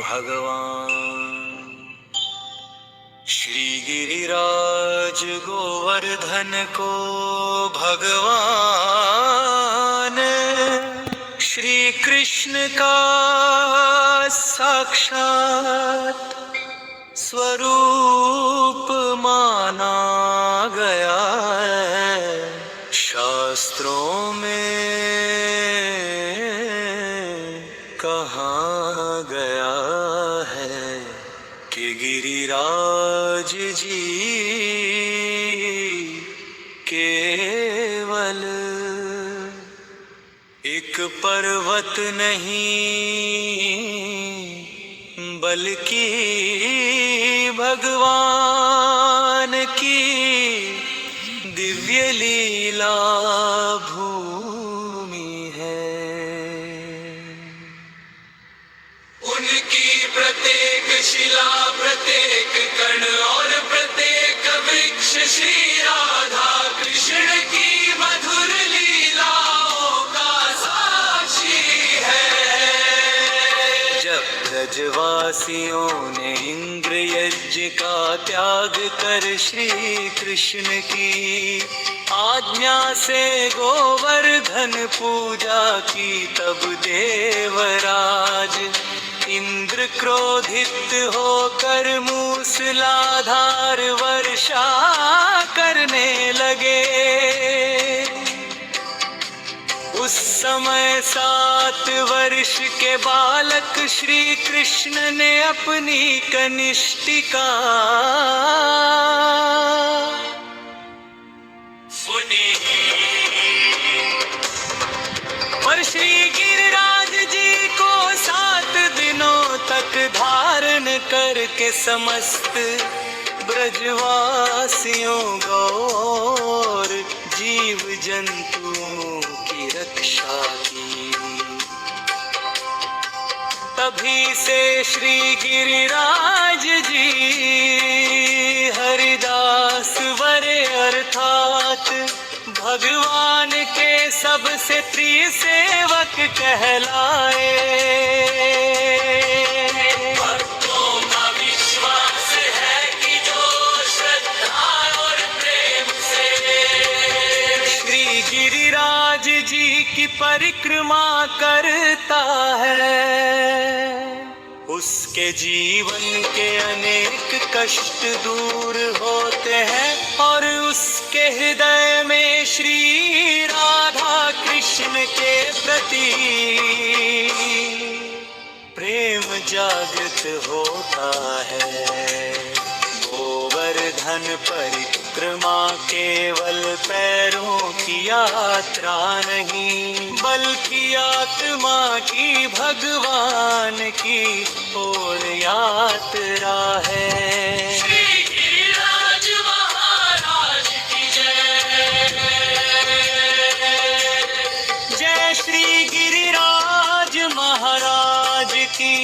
भगवान। श्री गिरिराज गोवर्धन को भगवान श्री कृष्ण का साक्षात स्वरूप माना गया है। शास्त्रों में कहा गया है कि गिरिराज जी केवल एक पर्वत नहीं बल्कि भगवान की दिव्य लीला भूमि है। उनकी प्रत्येक शिला, प्रत्येक कण और प्रत्येक वृक्ष श्री राधा कृष्ण की मधुर लीलाओं का साक्षी है। जब ब्रजवासियों ने इंद्र यज्ञ का त्याग कर श्री कृष्ण की आज्ञा से गोवर्धन पूजा की, तब देवराज इंद्र क्रोधित होकर मूसलाधार वर्षा करने लगे। उस समय 7 वर्ष के बालक श्री कृष्ण ने अपनी कनिष्ठिका सुनी और श्री गिरिराज जी को 7 दिनों तक धारण करके समस्त ब्रजवासियों गौर जीव जंतुओं की रक्षा की। तभी से श्री गिरिराज जी हरिदास वरे अर्थात भगवान के सबसे प्रिय सेवक कहलाए। भक्तों का विश्वास है कि जो श्रद्धा और प्रेम से श्री गिरिराज जी की परिक्रमा करता है, उसके जीवन के अनेक कष्ट दूर होते हैं और उसके हृदय में श्री राधा कृष्ण के प्रति प्रेम जागृत होता है। गोवर्धन परिक्रमा केवल पैरों की यात्रा नहीं, बल्कि आत्मा की भगवान की ओर यात्रा है। श्री गिरिराज महाराज की जय। जय श्री गिरिराज महाराज की।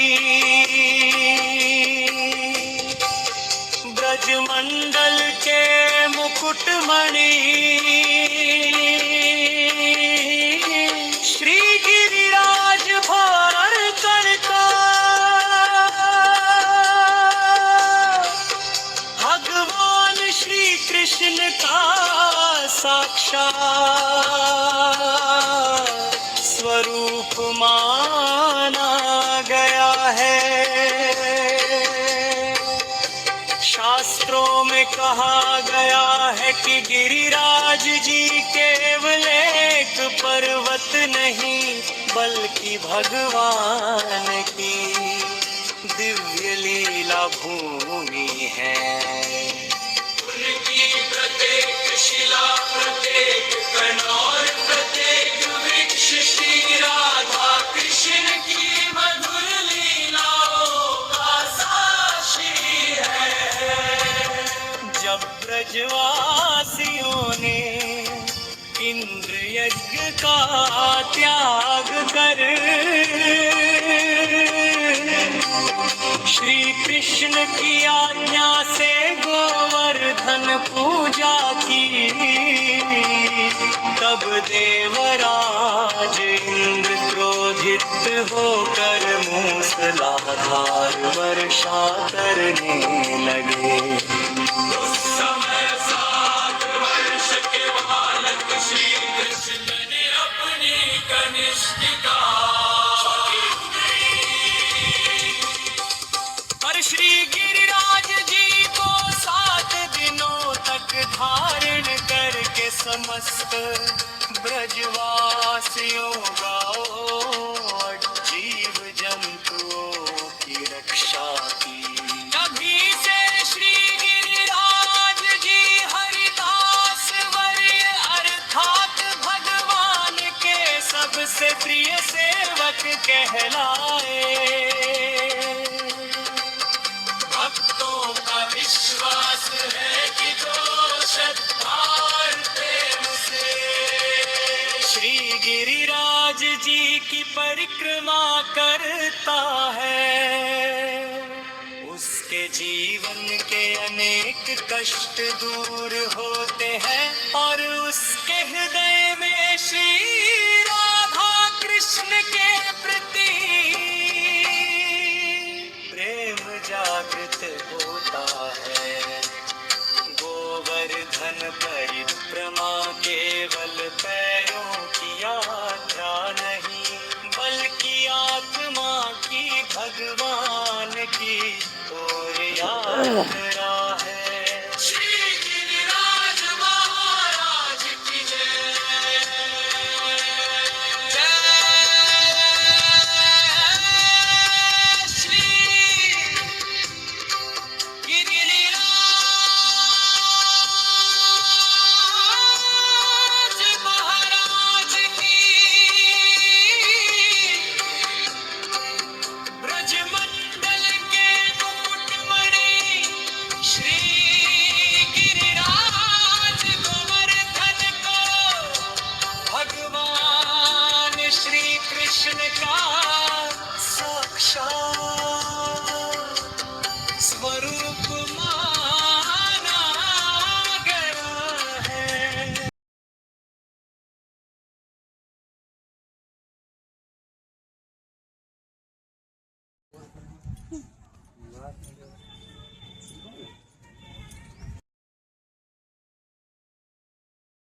ब्रजमंडल के मुकुटमणि श्री गिरिराज भार करता भगवान श्री कृष्ण का साक्षात स्वरूप माना गया है। शास्त्रों में कहा गया है कि गिरिराज जी केवल एक पर्वत नहीं बल्कि भगवान की दिव्य लीला भूमि है। उनकी प्रत्येक शिला, प्रत्येक कण और प्रत्येक वृक्ष श्री राधा कृष्ण की मधुर लीलाओं का साक्षी है। जब ब्रजवासियों ने इंद्र यज्ञ का त्याग कर श्री कृष्ण की आज्ञा से गोवर्धन पूजा की, तब देवराज इंद्र क्रोध क्रोधित होकर मूसलाधार वर्षा करने लगे। उस समय 7 वर्ष के बालक श्री कृष्ण ने अपनी कनिष्ठिका पर श्री गिरिराज जी को 7 दिनों तक धारण करके समस्त ब्रजवासियों गाओ जीव जंतुओं की रक्षा की। तभी से श्री गिरिराज जी हरिदास वर्य अर्थात भगवान के सबसे प्रिय सेवक कहलाए। भक्तों का विश्वास है कि जो श्रद्धा और प्रेम से श्री गिरिराज जी की परिक्रमा करता है, उसके जीवन के अनेक कष्ट दूर होते हैं और उसके हृदय में श्री राधा कृष्ण के प्रति प्रेम जागृत होता है। गोवर्धन परिक्रमा केवल पैरों की यात्रा नहीं, बल्कि आत्मा की भगवान की ओर यात्रा